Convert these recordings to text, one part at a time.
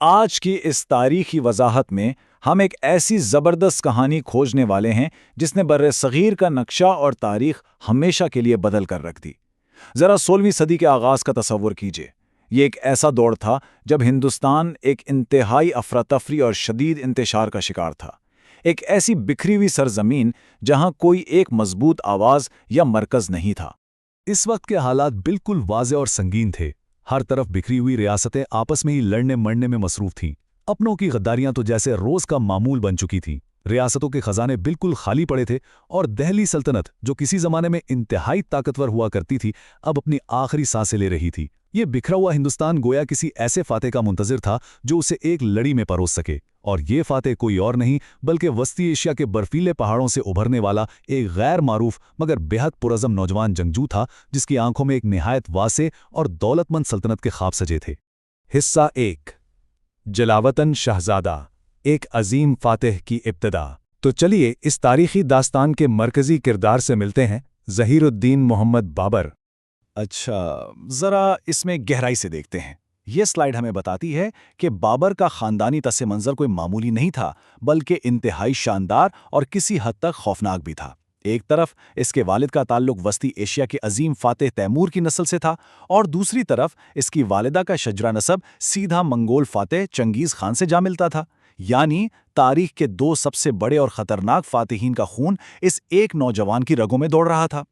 آج کی اس تاریخی وضاحت میں ہم ایک ایسی زبردست کہانی کھوجنے والے ہیں جس نے بر صغیر کا نقشہ اور تاریخ ہمیشہ کے لیے بدل کر رکھ دی۔ ذرا 16ویں صدی کے آغاز کا تصور کیجئے۔ یہ ایک ایسا دور تھا جب ہندوستان ایک انتہائی افراتفری اور شدید انتشار کا شکار تھا۔ ایک ایسی بکھری ہوئی سرزمین جہاں کوئی ایک مضبوط آواز یا مرکز نہیں تھا۔ اس وقت کے حالات بالکل واضح اور سنگین تھے۔ ہر طرف بکھری ہوئی ریاستیں آپس میں ہی لڑنے مرنے میں مصروف تھیں۔ اپنوں کی غداریاں تو جیسے روز کا معمول بن چکی تھیں۔ ریاستوں کے خزانے بالکل خالی پڑے تھے اور دہلی سلطنت جو کسی زمانے میں انتہائی طاقتور ہوا کرتی تھی اب اپنی آخری سانسیں لے رہی تھی۔ یہ بکھرا ہوا ہندوستان گویا کسی ایسے فاتح کا منتظر تھا جو اسے ایک لڑی میں پروس سکے، اور یہ فاتح کوئی اور نہیں بلکہ وسطی ایشیا کے برفیلے پہاڑوں سے ابھرنے والا ایک غیر معروف مگر بہت پرعزم نوجوان جنگجو تھا جس کی آنکھوں میں ایک نہایت واسع اور دولت مند سلطنت کے خواب سجے تھے۔ حصہ 1، جلاوطن شہزادہ، ایک عظیم فاتح کی ابتدا۔ تو چلیے اس تاریخی داستان کے مرکزی کردار سے ملتے ہیں، ظہیر الدین محمد بابر۔ اچھا، ذرا اس میں گہرائی سے دیکھتے ہیں۔ یہ سلائیڈ ہمیں بتاتی ہے کہ بابر کا خاندانی پس منظر کوئی معمولی نہیں تھا بلکہ انتہائی شاندار اور کسی حد تک خوفناک بھی تھا۔ ایک طرف اس کے والد کا تعلق وسطی ایشیا کے عظیم فاتح تیمور کی نسل سے تھا اور دوسری طرف اس کی والدہ کا شجرہ نسب سیدھا منگول فاتح چنگیز خان سے جا ملتا تھا۔ یعنی تاریخ کے دو سب سے بڑے اور خطرناک فاتحین کا خون اس ایک نوجوان کی رگوں میں دوڑ رہا تھا۔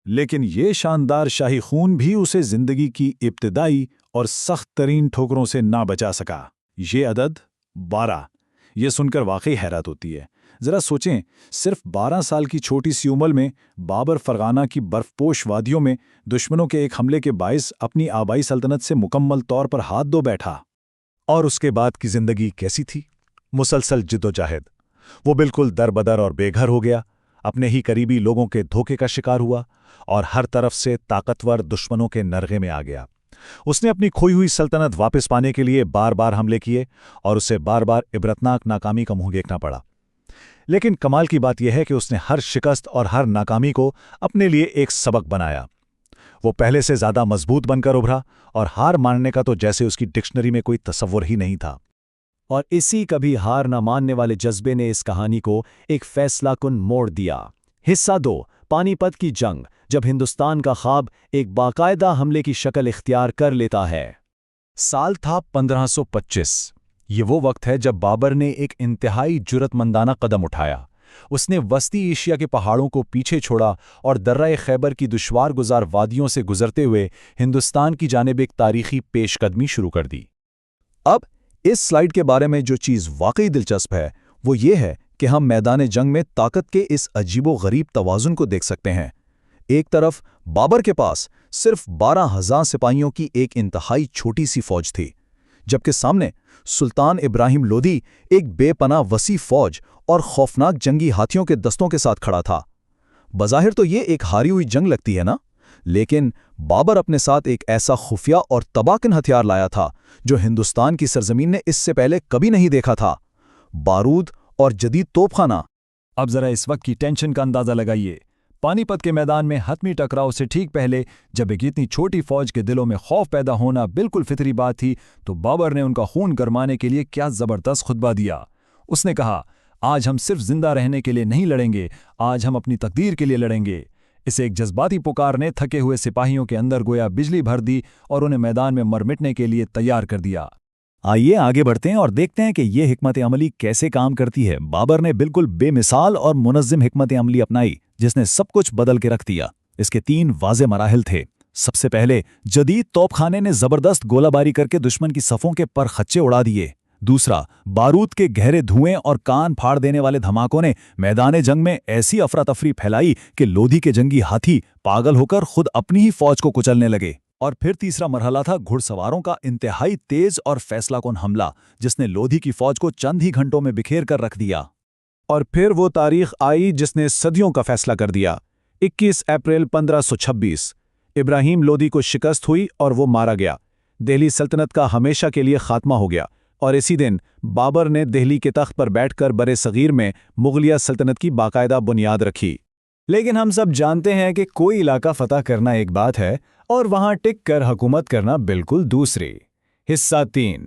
لیکن یہ شاندار شاہی خون بھی اسے زندگی کی ابتدائی اور سخت ترین ٹھوکروں سے نہ بچا سکا۔ یہ عدد 12، یہ سن کر واقعی حیرت ہوتی ہے۔ ذرا سوچیں، صرف 12 سال کی چھوٹی سی عمر میں بابر فرغانہ کی برف پوش وادیوں میں دشمنوں کے ایک حملے کے باعث اپنی آبائی سلطنت سے مکمل طور پر ہاتھ دھو بیٹھا۔ اور اس کے بعد کی زندگی کیسی تھی؟ مسلسل جد و جہد۔ وہ بالکل دربدر اور بے گھر ہو گیا، اپنے ہی قریبی لوگوں کے دھوکے کا شکار ہوا اور ہر طرف سے طاقتور دشمنوں کے نرغے میں آ گیا۔ اس نے اپنی کھوئی ہوئی سلطنت واپس پانے کے لیے بار بار حملے کیے اور اسے بار بار عبرتناک ناکامی کا منہ دیکھنا پڑا۔ لیکن کمال کی بات یہ ہے کہ اس نے ہر شکست اور ہر ناکامی کو اپنے لیے ایک سبق بنایا۔ وہ پہلے سے زیادہ مضبوط بن کر ابھرا اور ہار ماننے کا تو جیسے اس کی ڈکشنری میں کوئی تصور ہی نہیں تھا۔ اور اسی کبھی ہار نہ ماننے والے جذبے نے اس کہانی کو ایک فیصلہ کن موڑ دیا۔ حصہ 2، پانی پت کی جنگ، جب ہندوستان کا خواب ایک باقاعدہ حملے کی شکل اختیار کر لیتا ہے۔ سال تھا 1525۔ یہ وہ وقت ہے جب بابر نے ایک انتہائی جرأت مندانہ قدم اٹھایا۔ اس نے وسطی ایشیا کے پہاڑوں کو پیچھے چھوڑا اور درہ خیبر کی دشوار گزار وادیوں سے گزرتے ہوئے ہندوستان کی جانب ایک تاریخی پیش قدمی شروع کر دی۔ اب اس سلائیڈ کے بارے میں جو چیز واقعی دلچسپ ہے وہ یہ ہے کہ ہم میدان جنگ میں طاقت کے اس عجیب و غریب توازن کو دیکھ سکتے ہیں۔ ایک طرف بابر کے پاس صرف 12,000 سپاہیوں کی ایک انتہائی چھوٹی سی فوج تھی، جبکہ سامنے سلطان ابراہیم لودھی ایک بے پناہ وسیع فوج اور خوفناک جنگی ہاتھیوں کے دستوں کے ساتھ کھڑا تھا۔ بظاہر تو یہ ایک ہاری ہوئی جنگ لگتی ہے نا، لیکن بابر اپنے ساتھ ایک ایسا خفیہ اور تباکن ہتھیار لایا تھا جو ہندوستان کی سرزمین نے اس سے پہلے کبھی نہیں دیکھا تھا: بارود اور جدید توپ خانہ۔ اب ذرا اس وقت کی ٹینشن کا اندازہ لگائیے۔ پانی پت کے میدان میں حتمی ٹکراؤ سے ٹھیک پہلے جب ایک اتنی چھوٹی فوج کے دلوں میں خوف پیدا ہونا بالکل فطری بات تھی، تو بابر نے ان کا خون گرمانے کے لیے کیا زبردست خطبہ دیا۔ اس نے کہا، آج ہم صرف زندہ رہنے کے لیے نہیں لڑیں گے، آج ہم اپنی تقدیر کے لیے لڑیں گے۔ اسے ایک جذباتی پکار نے تھکے ہوئے سپاہیوں کے اندر گویا بجلی بھر دی اور انہیں میدان میں مر مٹنے کے لیے تیار کر دیا۔ آئیے آگے بڑھتے ہیں اور دیکھتے ہیں کہ یہ حکمت عملی کیسے کام کرتی ہے۔ بابر نے بالکل بے مثال اور منظم حکمت عملی اپنائی جس نے سب کچھ بدل کے رکھ دیا۔ اس کے 3 واضح مراحل تھے۔ سب سے پہلے جدید توپ خانے نے زبردست گولہ باری کر کے دشمن کی صفوں کے پر خچے اڑا دیے۔ دوسرا، بارود کے گہرے دھوئیں اور کان پھاڑ دینے والے دھماکوں نے میدان جنگ میں ایسی افراتفری پھیلائی کہ لودھی کے جنگی ہاتھی پاگل ہو کر خود اپنی ہی فوج کو کچلنے لگے۔ اور پھر تیسرا مرحلہ تھا گھڑ سواروں کا انتہائی تیز اور فیصلہ کن حملہ جس نے لودھی کی فوج کو چند ہی گھنٹوں میں بکھیر کر رکھ دیا۔ اور پھر وہ تاریخ آئی جس نے صدیوں کا فیصلہ کر دیا۔ 21 اپریل 1526 ابراہیم لودھی کو شکست ہوئی اور وہ مارا گیا۔ دہلی سلطنت کا ہمیشہ کے لیے خاتمہ ہو گیا اور اسی دن بابر نے دہلی کے تخت پر بیٹھ کر برِ صغیر میں مغلیہ سلطنت کی باقاعدہ بنیاد رکھی۔ لیکن ہم سب جانتے ہیں کہ کوئی علاقہ فتح کرنا ایک بات ہے اور وہاں ٹک کر حکومت کرنا بالکل دوسری۔ حصہ 3،